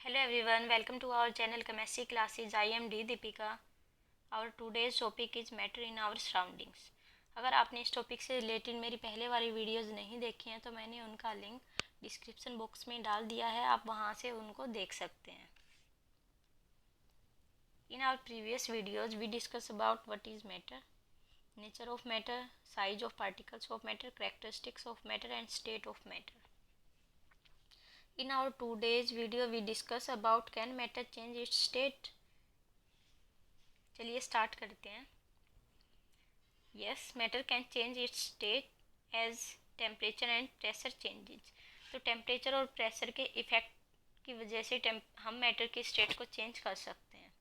Hello everyone, welcome to our channel Chemistry Classes. I am D Deepika. Our today's topic is matter in our surroundings. अगर आपने इस topic से related मेरी पहले वाली videos नहीं देखी हैं तो मैंने उनका लिंक डिस्क्रिप्शन बॉक्स में डाल दिया है, आप वहां से उनको देख सकते हैं. In our previous videos we discuss about what is matter, nature of matter, size of particles of matter, characteristics of matter and state of matter. In our today's video we discuss about can matter change its state. चलिए start करते हैं. Yes, matter can change its state as temperature and pressure changes. तो temperature और pressure के effect की वजह से हम मैटर की स्टेट को चेंज कर सकते हैं.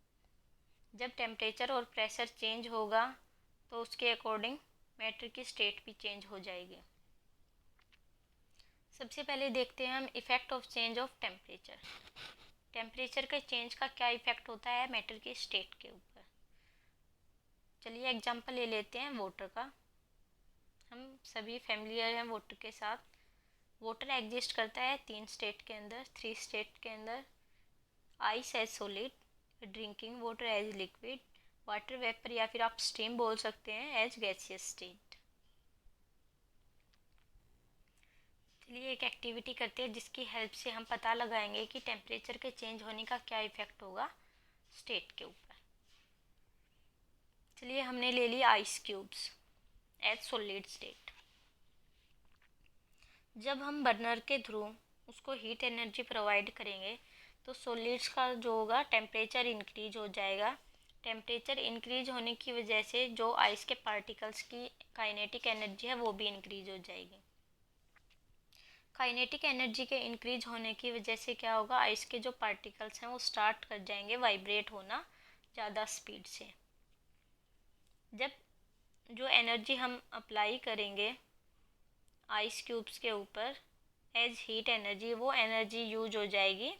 जब टेम्परेचर और प्रेशर चेंज होगा तो उसके अकॉर्डिंग मैटर की स्टेट भी चेंज हो जाएगी. सबसे पहले देखते हैं हम effect of change of temperature. Temperature के चेंज का क्या इफेक्ट होता है मैटर की स्टेट के ऊपर. चलिए एग्जांपल ले लेते हैं वाटर का. हम सभी फैमिलियर हैं वाटर के साथ. वाटर एग्जिस्ट करता है 3 स्टेट के अंदर, 3 स्टेट के अंदर. Ice as solid, drinking water as liquid, water vapour या फिर आप स्टीम बोल सकते हैं एज गैसियस स्टेट. चलिए एक एक्टिविटी करते हैं जिसकी हेल्प से हम पता लगाएंगे कि टेम्परेचर के चेंज होने का क्या इफेक्ट होगा स्टेट के ऊपर. चलिए हमने ले ली ice cubes as solid state. जब हम बर्नर के थ्रू उसको हीट एनर्जी प्रोवाइड करेंगे तो सॉलिड्स का जो होगा टेम्परेचर इंक्रीज हो जाएगा. टेम्परेचर इंक्रीज होने की वजह से जो आइस के पार्टिकल्स की काइनेटिक एनर्जी है वो भी इंक्रीज हो जाएगी. काइनेटिक एनर्जी के इंक्रीज होने की वजह से क्या होगा, आइस के जो पार्टिकल्स हैं वो स्टार्ट कर जाएंगे वाइब्रेट होना ज़्यादा स्पीड से. जब जो एनर्जी हम अप्लाई करेंगे आइस क्यूब्स के ऊपर एज हीट एनर्जी, वो एनर्जी यूज हो जाएगी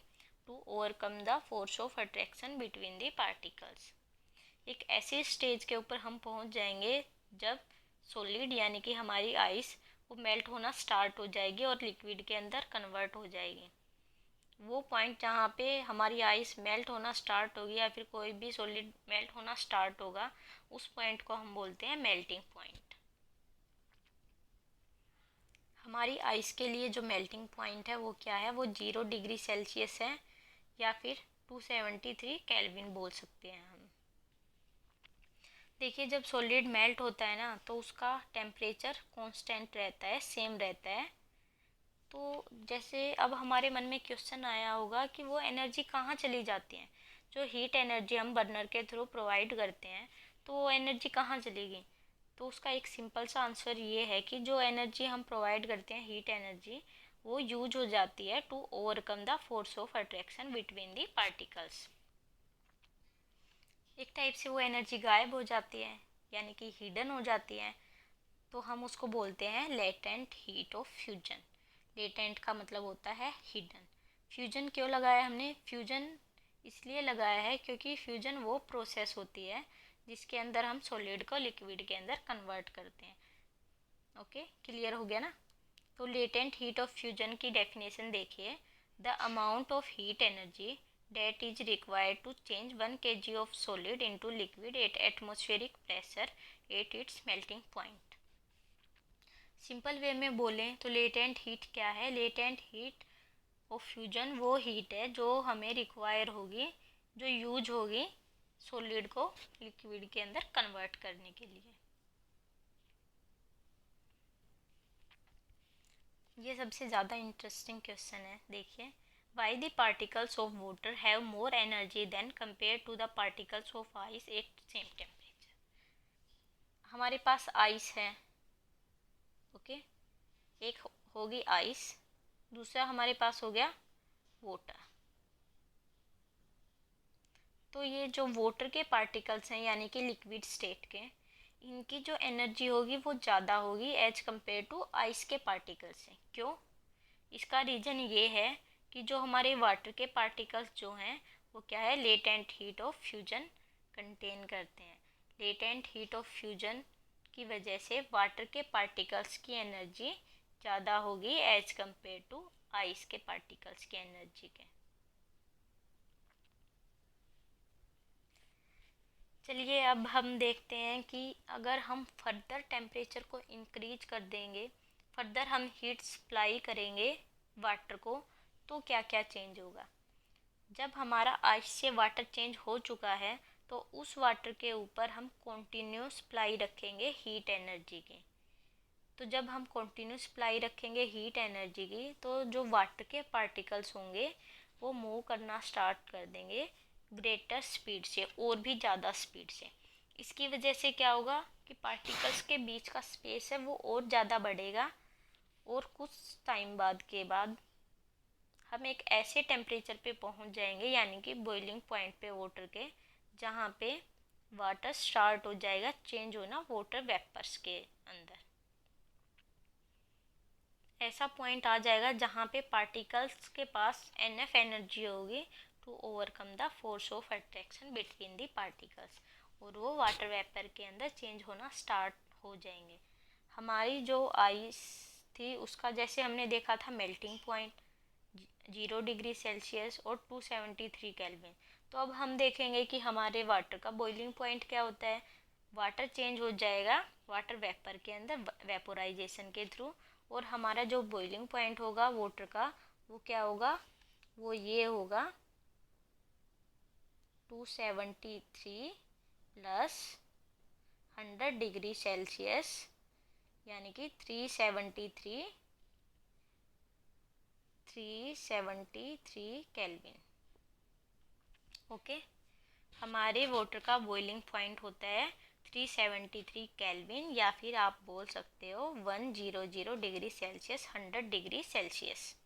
to overcome the force of attraction between the particles. एक ऐसी स्टेज के ऊपर हम पहुंच जाएंगे जब सॉलिड यानी कि हमारी आइस वो मेल्ट होना स्टार्ट हो जाएगी और लिक्विड के अंदर कन्वर्ट हो जाएगी. वो पॉइंट जहाँ पे हमारी आइस मेल्ट होना स्टार्ट होगी या फिर कोई भी सॉलिड मेल्ट होना स्टार्ट होगा, उस पॉइंट को हम बोलते हैं मेल्टिंग पॉइंट. हमारी आइस के लिए जो मेल्टिंग पॉइंट है वो क्या है, वो 0 डिग्री सेल्सियस है या फिर 273 केल्विन बोल सकते हैं हम. देखिए जब सॉलिड मेल्ट होता है ना तो उसका टेम्परेचर कांस्टेंट रहता है, सेम रहता है. तो जैसे अब हमारे मन में क्वेश्चन आया होगा कि वो एनर्जी कहाँ चली जाती है. जो हीट एनर्जी हम बर्नर के थ्रू प्रोवाइड करते हैं तो वो एनर्जी कहाँ चलेगी. तो उसका एक सिंपल सा आंसर ये है कि जो एनर्जी हम प्रोवाइड करते हैं हीट एनर्जी, वो यूज हो जाती है to overcome the force of attraction between the particles. एक टाइप से वो एनर्जी गायब हो जाती है यानी कि हिडन हो जाती है. तो हम उसको बोलते हैं latent heat of fusion. Latent का मतलब होता है हिडन. फ्यूजन क्यों लगाया हमने, फ्यूजन इसलिए लगाया है क्योंकि फ्यूजन वो प्रोसेस होती है जिसके अंदर हम सॉलिड को लिक्विड के अंदर कन्वर्ट करते हैं. ओके, क्लियर हो गया ना. तो लेटेंट हीट ऑफ फ्यूजन की डेफिनेशन देखिए. The amount of heat energy that is required to change 1 kg of solid into liquid at atmospheric pressure at its melting point. Simple way में बोलें तो latent heat क्या है. Latent heat of fusion वो heat है जो हमें require होगी, जो यूज होगी सॉलिड को लिक्विड के अंदर कन्वर्ट करने के लिए. ये सबसे ज़्यादा इंटरेस्टिंग क्वेश्चन है. देखिए, why the particles of water have more energy than compared to the particles of ice at same temperature. हमारे पास आइस है, ओके, एक होगी आइस, दूसरा हमारे पास हो गया वाटर. तो ये जो वाटर के पार्टिकल्स हैं यानी कि लिक्विड स्टेट के, इनकी जो एनर्जी होगी वो ज़्यादा होगी एज कम्पेयर टू आइस के पार्टिकल्स से. क्यों, इसका रीज़न ये है कि जो हमारे वाटर के पार्टिकल्स जो हैं वो क्या है, latent heat of fusion contain करते हैं. लेटेंट हीट ऑफ फ्यूजन की वजह से वाटर के पार्टिकल्स की एनर्जी ज़्यादा होगी एज कंपेयर टू आइस के पार्टिकल्स की एनर्जी के. चलिए अब हम देखते हैं कि अगर हम फर्दर टेम्परेचर को इंक्रीज कर देंगे, फर्दर हम हीट सप्लाई करेंगे वाटर को, तो क्या क्या चेंज होगा। जब हमारा आइस से वाटर चेंज हो चुका है तो उस वाटर के ऊपर हम कंटिन्यूस सप्लाई रखेंगे हीट एनर्जी की। तो जब हम कंटिन्यूस सप्लाई रखेंगे हीट एनर्जी की तो जो वाटर के पार्टिकल्स होंगे वो मूव करना स्टार्ट कर देंगे ग्रेटर स्पीड से, और भी ज़्यादा स्पीड से। इसकी वजह से क्या होगा कि पार्टिकल्स के बीच का स्पेस है वो और ज़्यादा बढ़ेगा, और कुछ टाइम बाद हम एक ऐसे टेम्परेचर पे पहुंच जाएंगे, यानी कि बॉइलिंग पॉइंट पे वाटर के, जहाँ पे वाटर स्टार्ट हो जाएगा चेंज होना वाटर वेपर्स के अंदर। ऐसा पॉइंट आ जाएगा जहाँ पे पार्टिकल्स के पास एनफ एनर्जी होगी to overcome the force of attraction between the particles, और वो वाटर वेपर के अंदर चेंज होना स्टार्ट हो जाएंगे। हमारी जो आइस थी उसका जैसे हमने देखा था मेल्टिंग पॉइंट 0 डिग्री सेल्सियस और 273 केल्विन। तो अब हम देखेंगे कि हमारे वाटर का बॉइलिंग पॉइंट क्या होता है। वाटर चेंज हो जाएगा वाटर वेपर के अंदर वेपोराइजेशन के थ्रू, और हमारा जो बॉइलिंग पॉइंट होगा वाटर का वो क्या होगा, वो ये होगा 273 प्लस 100 डिग्री सेल्सियस, यानी कि 373 केल्विन। ओके, हमारे वाटर का बॉइलिंग पॉइंट होता है 373 केल्विन, या फिर आप बोल सकते हो 100 डिग्री सेल्सियस, 100 डिग्री सेल्सियस।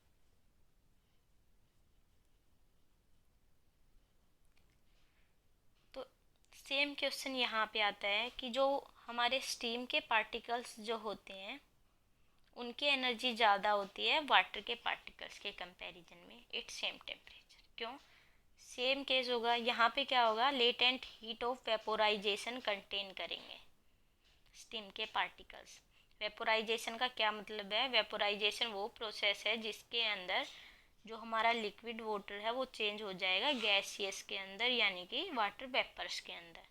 तो सेम क्वेश्चन यहाँ पे आता है कि जो हमारे स्टीम के पार्टिकल्स जो होते हैं उनकी एनर्जी ज़्यादा होती है वाटर के पार्टिकल्स के कंपैरिजन में एट सेम टेम्परेचर। क्यों? सेम केस होगा, यहाँ पे क्या होगा, latent heat of vaporisation contain करेंगे स्टीम के पार्टिकल्स। वेपोराइजेशन का क्या मतलब है? वेपोराइजेशन वो प्रोसेस है जिसके अंदर जो हमारा लिक्विड वाटर है वो चेंज हो जाएगा गैसियस के अंदर, यानी कि वाटर वेपर्स के अंदर।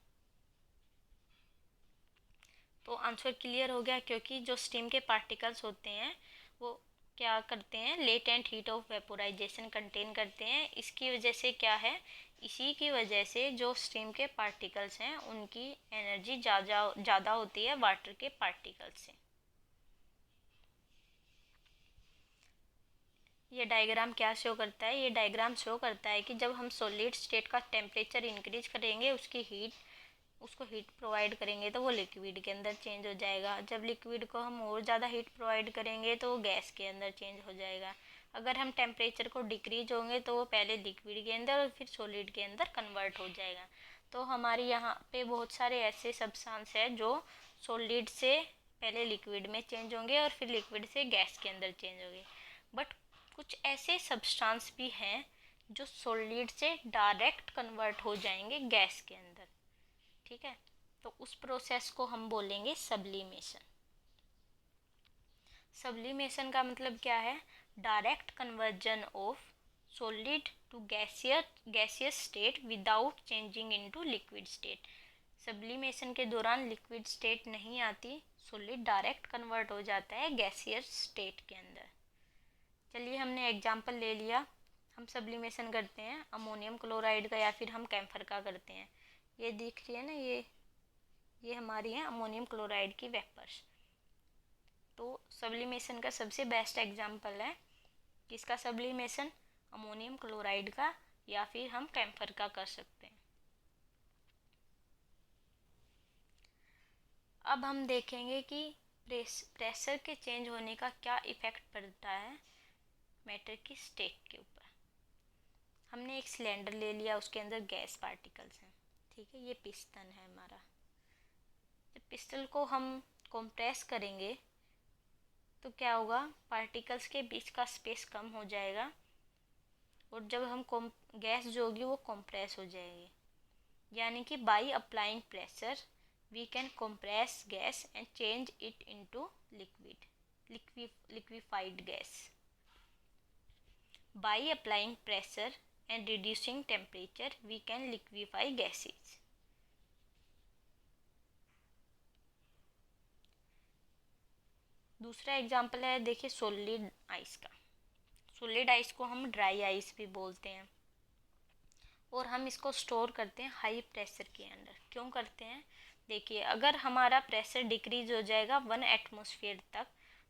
तो आंसर क्लियर हो गया, क्योंकि जो स्टीम के पार्टिकल्स होते हैं वो क्या करते हैं, latent heat of vaporisation contain करते हैं। इसकी वजह से क्या है, इसी की वजह से जो स्टीम के पार्टिकल्स हैं उनकी एनर्जी ज़्यादा होती है वाटर के पार्टिकल्स से। ये डायग्राम क्या शो करता है? ये डायग्राम शो करता है कि जब हम सॉलिड स्टेट का टेम्परेचर इंक्रीज करेंगे उसको हीट प्रोवाइड करेंगे तो वो लिक्विड के अंदर चेंज हो जाएगा। जब लिक्विड को हम और ज़्यादा हीट प्रोवाइड करेंगे तो वो गैस के अंदर चेंज हो जाएगा। अगर हम टेम्परेचर को डिक्रीज होंगे तो वो पहले लिक्विड के अंदर और फिर सॉलिड के अंदर कन्वर्ट हो जाएगा। तो हमारे यहाँ पे बहुत सारे ऐसे सब्सटेंस है जो सॉलिड से पहले लिक्विड में चेंज होंगे और फिर लिक्विड से गैस के अंदर चेंज होंगे। बट कुछ ऐसे सब्सटेंस भी हैं जो सॉलिड से डायरेक्ट कन्वर्ट हो जाएंगे गैस के अंदर। ठीक है, तो उस प्रोसेस को हम बोलेंगे सब्लिमेशन। सब्लिमेशन का मतलब क्या है? Direct conversion of solid to gaseous state without changing into liquid state. Sublimation के दौरान लिक्विड स्टेट नहीं आती, सॉलिड डायरेक्ट कन्वर्ट हो जाता है गैसियस स्टेट के अंदर। चलिए हमने एग्जांपल ले लिया, हम सब्लिमेशन करते हैं अमोनियम क्लोराइड का या फिर हम कैम्फर का करते हैं। ये दिख रही है ना, ये हमारी है अमोनियम क्लोराइड की वेपर्स। तो सब्लिमेशन का सबसे बेस्ट एग्जांपल है किसका सब्लिमेशन? अमोनियम क्लोराइड का, या फिर हम कैम्फर का कर सकते हैं। अब हम देखेंगे कि प्रेशर के चेंज होने का क्या इफेक्ट पड़ता है मैटर की स्टेट के ऊपर। हमने एक सिलेंडर ले लिया, उसके अंदर गैस पार्टिकल्स हैं। ठीक है, ये पिस्टन है हमारा। जब पिस्टन को हम कंप्रेस करेंगे तो क्या होगा, पार्टिकल्स के बीच का स्पेस कम हो जाएगा, और जब हम गैस जो होगी वो कंप्रेस हो जाएगी। यानी कि by applying pressure we can compress gas and change it into liquefied gas. By applying pressure and reducing temperature we can liquefy gases. दूसरा एग्जांपल है, देखिए सॉलिड आइस का। सॉलिड आइस को हम ड्राई आइस भी बोलते हैं, और हम इसको स्टोर करते हैं हाई प्रेशर के अंदर। क्यों करते हैं? देखिए, अगर हमारा प्रेशर डिक्रीज हो जाएगा 1 एटमॉस्फेयर तक,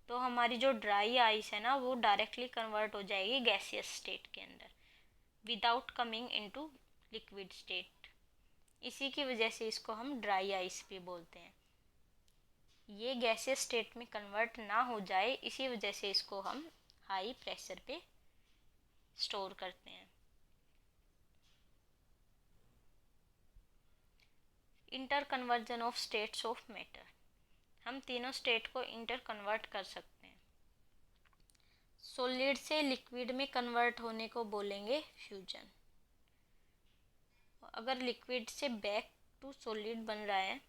तो हमारी जो ड्राई आइस है ना, वो डायरेक्टली कन्वर्ट हो जाएगी गैसियस स्टेट के अंदर without coming into liquid state. इसी की वजह से इसको हम ड्राई आइस भी बोलते हैं। ये गैसियस स्टेट में कन्वर्ट ना हो जाए, इसी वजह से इसको हम हाई प्रेशर पे स्टोर करते हैं। Inter conversion of states of matter, हम तीनों स्टेट को इंटर कन्वर्ट कर सकते हैं। सॉलिड से लिक्विड में कन्वर्ट होने को बोलेंगे फ्यूजन। अगर लिक्विड से बैक टू सॉलिड बन रहा है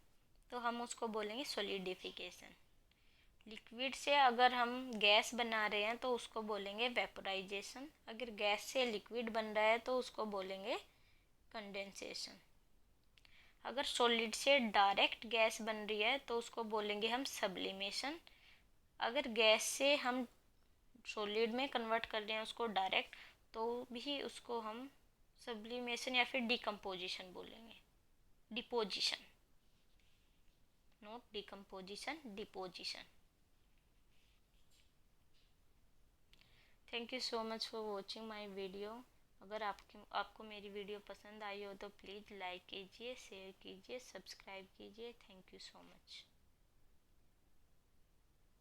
तो हम उसको बोलेंगे सॉलिडिफिकेशन। लिक्विड से अगर हम गैस बना रहे हैं तो उसको बोलेंगे वेपोराइजेशन। अगर गैस से लिक्विड बन रहा है तो उसको बोलेंगे कंडेंसेशन। अगर सॉलिड से डायरेक्ट गैस बन रही है तो उसको बोलेंगे हम सब्लिमेशन। अगर गैस से हम सॉलिड में कन्वर्ट कर रहे हैं उसको डायरेक्ट, तो भी उसको हम सब्लिमेशन या फिर डिकम्पोजिशन बोलेंगे। Deposition, not decomposition, deposition. Thank you so much for watching my video. अगर आपको मेरी वीडियो पसंद आई हो तो प्लीज़ लाइक कीजिए, शेयर कीजिए, सब्सक्राइब कीजिए। Thank you so much.